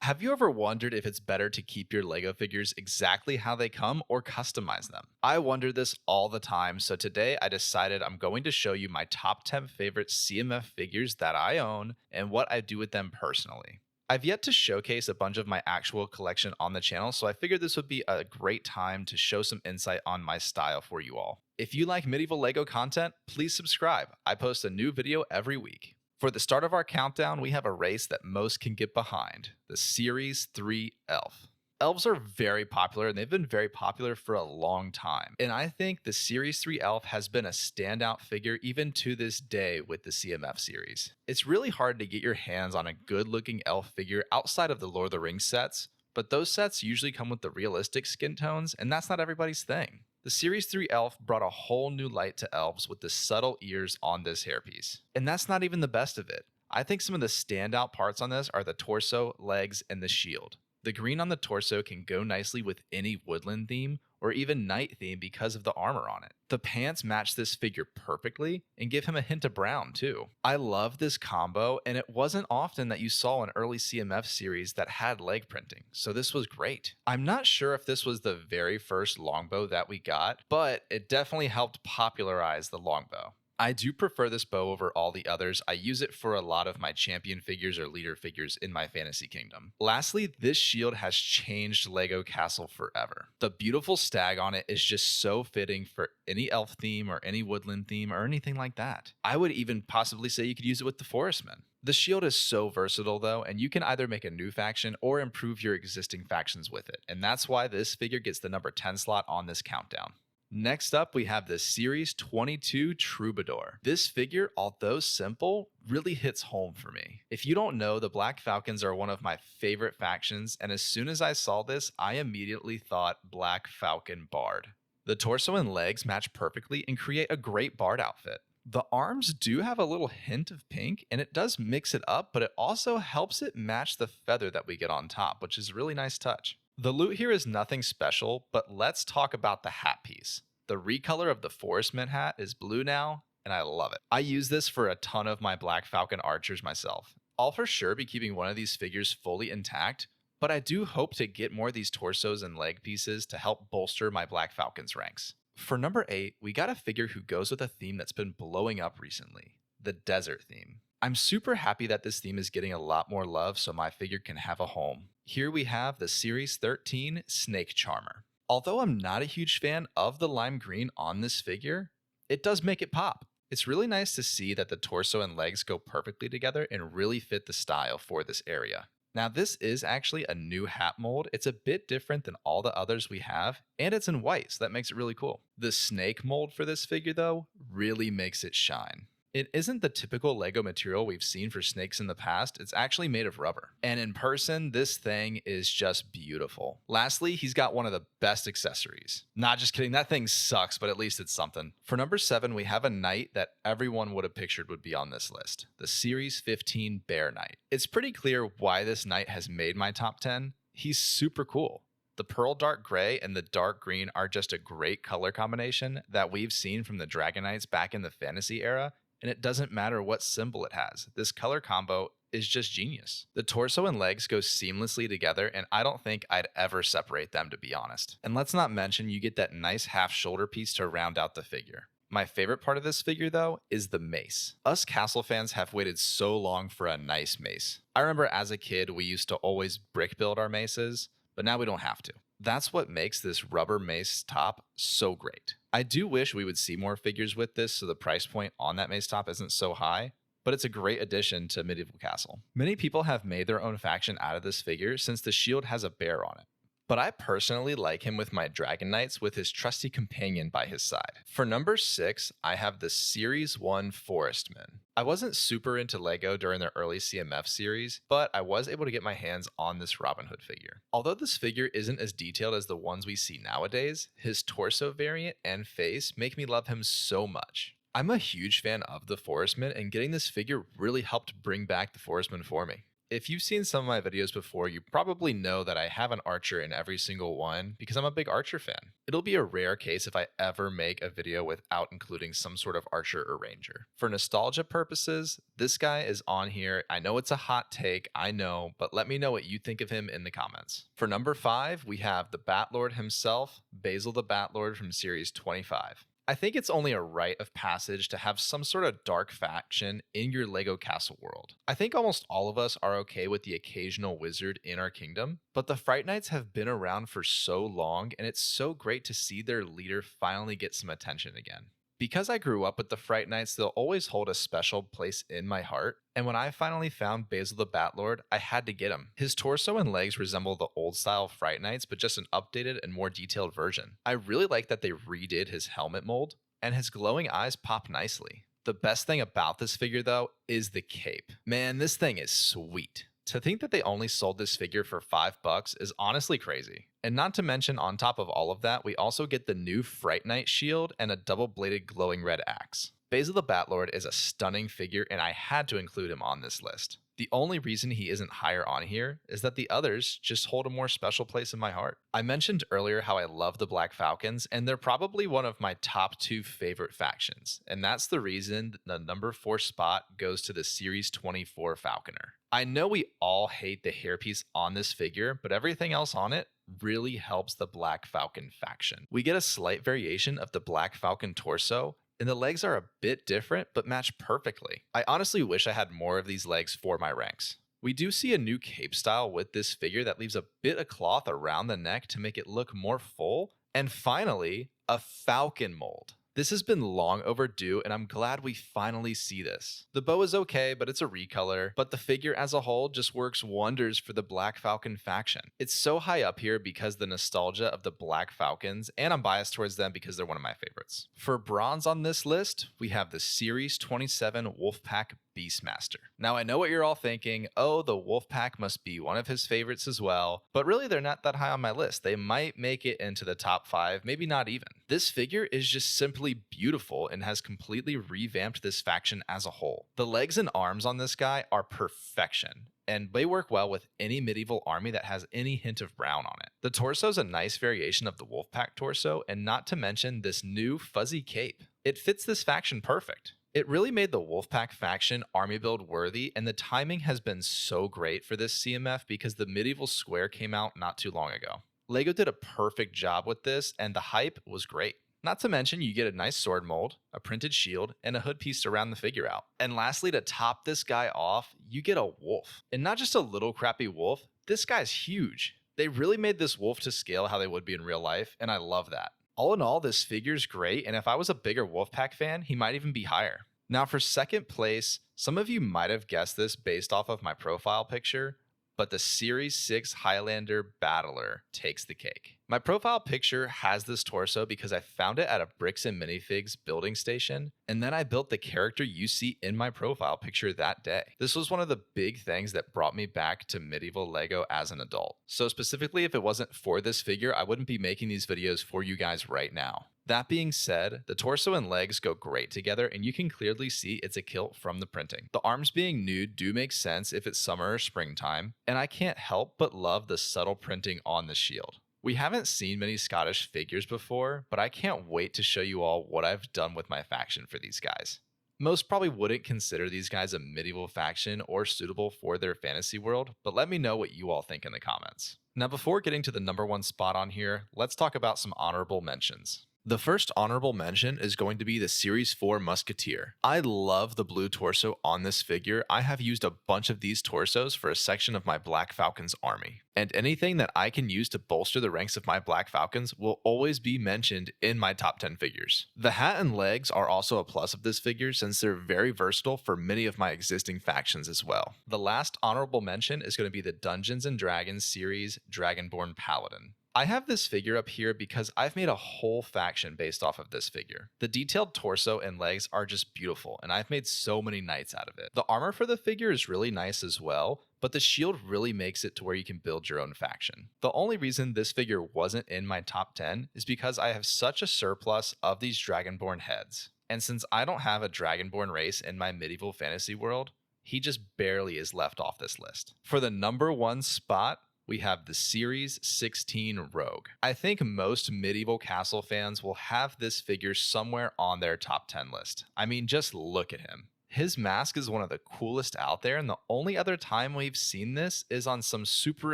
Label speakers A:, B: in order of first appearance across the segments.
A: Have you ever wondered if it's better to keep your LEGO figures exactly how they come or customize them? I wonder this all the time, so today I decided I'm going to show you my top 10 favorite CMF figures that I own and what I do with them personally. I've yet to showcase a bunch of my actual collection on the channel, so I figured this would be a great time to show some insight on my style for you all. If you like medieval LEGO content, please subscribe. I post a new video every week. For the start of our countdown, we have a race that most can get behind, the Series 3 Elf. Elves are very popular, and they've been very popular for a long time. And I think the Series 3 Elf has been a standout figure even to this day with the CMF series. It's really hard to get your hands on a good-looking elf figure outside of the Lord of the Rings sets, but those sets usually come with the realistic skin tones, and that's not everybody's thing. The Series 3 Elf brought a whole new light to elves with the subtle ears on this hairpiece. And that's not even the best of it. I think some of the standout parts on this are the torso, legs, and the shield. The green on the torso can go nicely with any woodland theme or even night theme because of the armor on it. The pants match this figure perfectly and give him a hint of brown too. I love this combo, and it wasn't often that you saw an early CMF series that had leg printing, so this was great. I'm not sure if this was the very first longbow that we got, but it definitely helped popularize the longbow. I do prefer this bow over all the others. I use it for a lot of my champion figures or leader figures in my fantasy kingdom. Lastly, this shield has changed LEGO Castle forever. The beautiful stag on it is just so fitting for any elf theme or any woodland theme or anything like that. I would even possibly say you could use it with the forestmen. The shield is so versatile though, and you can either make a new faction or improve your existing factions with it, and that's why this figure gets the number 10 slot on this countdown. Next up, we have the Series 22 Troubadour. This figure, although simple, really hits home for me. If you don't know, the Black Falcons are one of my favorite factions, and as soon as I saw this, I immediately thought Black Falcon Bard. The torso and legs match perfectly and create a great Bard outfit. The arms do have a little hint of pink, and it does mix it up, but it also helps it match the feather that we get on top, which is a really nice touch. The loot here is nothing special, but let's talk about the hat piece. The recolor of the Forestman hat is blue now, and I love it. I use this for a ton of my Black Falcon archers myself. I'll for sure be keeping one of these figures fully intact, but I do hope to get more of these torsos and leg pieces to help bolster my Black Falcon's ranks. For number 8, we got a figure who goes with a theme that's been blowing up recently, the desert theme. I'm super happy that this theme is getting a lot more love so my figure can have a home. Here we have the Series 13 Snake Charmer. Although I'm not a huge fan of the lime green on this figure, it does make it pop. It's really nice to see that the torso and legs go perfectly together and really fit the style for this area. Now this is actually a new hat mold. It's a bit different than all the others we have, and it's in white, so that makes it really cool. The snake mold for this figure though really makes it shine. It isn't the typical LEGO material we've seen for snakes in the past, it's actually made of rubber. And in person, this thing is just beautiful. Lastly, he's got one of the best accessories. Not just kidding, that thing sucks, but at least it's something. For number 7, we have a knight that everyone would have pictured would be on this list, the Series 15 Bear Knight. It's pretty clear why this knight has made my top 10. He's super cool. The pearl dark gray and the dark green are just a great color combination that we've seen from the Dragon Knights back in the fantasy era, and it doesn't matter what symbol it has. This color combo is just genius. The torso and legs go seamlessly together, and I don't think I'd ever separate them, to be honest. And let's not mention you get that nice half shoulder piece to round out the figure. My favorite part of this figure though is the mace. Us castle fans have waited so long for a nice mace. I remember as a kid we used to always brick build our maces, but now we don't have to. That's what makes this rubber mace top so great. I do wish we would see more figures with this so the price point on that mace top isn't so high, but it's a great addition to Medieval Castle. Many people have made their own faction out of this figure since the shield has a bear on it. But I personally like him with my Dragon Knights with his trusty companion by his side. For number 6, I have the Series 1 Forestman. I wasn't super into LEGO during the early CMF series, but I was able to get my hands on this Robin Hood figure. Although this figure isn't as detailed as the ones we see nowadays, his torso variant and face make me love him so much. I'm a huge fan of the Forestman, and getting this figure really helped bring back the Forestman for me. If you've seen some of my videos before, you probably know that I have an archer in every single one because I'm a big archer fan. It'll be a rare case if I ever make a video without including some sort of archer or ranger. For nostalgia purposes, this guy is on here. I know it's a hot take, I know, but let me know what you think of him in the comments. For number 5, we have the Batlord himself, Basil the Batlord from Series 25. I think it's only a rite of passage to have some sort of dark faction in your LEGO castle world. I think almost all of us are okay with the occasional wizard in our kingdom, but the Fright Knights have been around for so long, and it's so great to see their leader finally get some attention again. Because I grew up with the Fright Knights, they'll always hold a special place in my heart, and when I finally found Basil the Batlord, I had to get him. His torso and legs resemble the old style Fright Knights, but just an updated and more detailed version. I really like that they redid his helmet mold, and his glowing eyes pop nicely. The best thing about this figure though is the cape. Man, this thing is sweet. To think that they only sold this figure for $5 is honestly crazy. And not to mention, on top of all of that, we also get the new Fright Knight shield and a double-bladed glowing red axe. Basil the Batlord is a stunning figure, and I had to include him on this list. The only reason he isn't higher on here is that the others just hold a more special place in my heart. I mentioned earlier how I love the Black Falcons, and they're probably one of my top 2 favorite factions, and that's the reason the number 4 spot goes to the Series 24 Falconer. I know we all hate the hairpiece on this figure, but everything else on it really helps the Black Falcon faction. We get a slight variation of the Black Falcon torso, and the legs are a bit different but match perfectly. I honestly wish I had more of these legs for my ranks. We do see a new cape style with this figure that leaves a bit of cloth around the neck to make it look more full, and finally, a falcon mold. This has been long overdue, and I'm glad we finally see this. The bow is okay, but it's a recolor, but the figure as a whole just works wonders for the Black Falcon faction. It's so high up here because the nostalgia of the Black Falcons, and I'm biased towards them because they're one of my favorites. For bronze on this list, we have the Series 27 Wolfpack Beastmaster. Now I know what you're all thinking, oh, the Wolfpack must be one of his favorites as well, but really they're not that high on my list. They might make it into the top 5, maybe not even. This figure is just simply beautiful and has completely revamped this faction as a whole. The legs and arms on this guy are perfection, and they work well with any medieval army that has any hint of brown on it. The torso is a nice variation of the Wolfpack torso, and not to mention this new fuzzy cape. It fits this faction perfect. It really made the Wolfpack faction army build worthy, and the timing has been so great for this CMF because the medieval square came out not too long ago. LEGO did a perfect job with this, and the hype was great. Not to mention, you get a nice sword mold, a printed shield, and a hood piece to round the figure out. And lastly, to top this guy off, you get a wolf. And not just a little crappy wolf, this guy's huge. They really made this wolf to scale how they would be in real life, and I love that. All in all, this figure's great, and if I was a bigger Wolfpack fan, he might even be higher. Now for second place, some of you might have guessed this based off of my profile picture, but the Series 6 Highlander Battler takes the cake. My profile picture has this torso because I found it at a Bricks and Minifigs building station, and then I built the character you see in my profile picture that day. This was one of the big things that brought me back to medieval LEGO as an adult. So specifically, if it wasn't for this figure, I wouldn't be making these videos for you guys right now. That being said, the torso and legs go great together, and you can clearly see it's a kilt from the printing. The arms being nude do make sense if it's summer or springtime, and I can't help but love the subtle printing on the shield. We haven't seen many Scottish figures before, but I can't wait to show you all what I've done with my faction for these guys. Most probably wouldn't consider these guys a medieval faction or suitable for their fantasy world, but let me know what you all think in the comments. Now before getting to the number 1 spot on here, let's talk about some honorable mentions. The first honorable mention is going to be the Series 4 Musketeer. I love the blue torso on this figure. I have used a bunch of these torsos for a section of my Black Falcons army, and anything that I can use to bolster the ranks of my Black Falcons will always be mentioned in my top 10 figures. The hat and legs are also a plus of this figure since they're very versatile for many of my existing factions as well. The last honorable mention is going to be the Dungeons & Dragons series Dragonborn Paladin. I have this figure up here because I've made a whole faction based off of this figure. The detailed torso and legs are just beautiful, and I've made so many knights out of it. The armor for the figure is really nice as well, but the shield really makes it to where you can build your own faction. The only reason this figure wasn't in my top 10 is because I have such a surplus of these Dragonborn heads. And since I don't have a Dragonborn race in my medieval fantasy world, he just barely is left off this list. For the number 1 spot, we have the Series 16 Rogue. I think most medieval castle fans will have this figure somewhere on their top 10 list. I mean, just look at him. His mask is one of the coolest out there, and the only other time we've seen this is on some super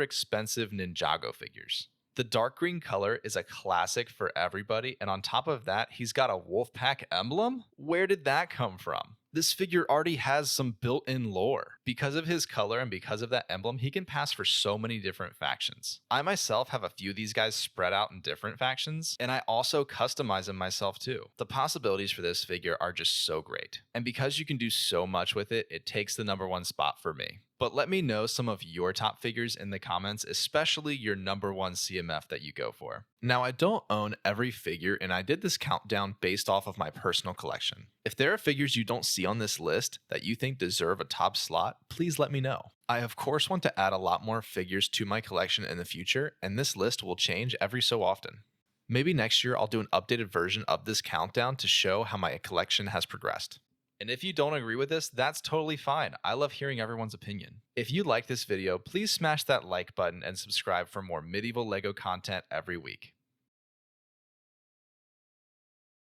A: expensive Ninjago figures. The dark green color is a classic for everybody, and on top of that, he's got a Wolfpack emblem? Where did that come from? This figure already has some built-in lore. Because of his color and because of that emblem, he can pass for so many different factions. I myself have a few of these guys spread out in different factions, and I also customize them myself too. The possibilities for this figure are just so great. And because you can do so much with it, it takes the number 1 spot for me. But let me know some of your top figures in the comments, especially your number 1 CMF that you go for. Now, I don't own every figure, and I did this countdown based off of my personal collection. If there are figures you don't see on this list that you think deserve a top slot, please let me know. I of course want to add a lot more figures to my collection in the future, and this list will change every so often. Maybe next year I'll do an updated version of this countdown to show how my collection has progressed. And if you don't agree with this, that's totally fine. I love hearing everyone's opinion. If you like this video, please smash that like button and subscribe for more medieval LEGO content every week.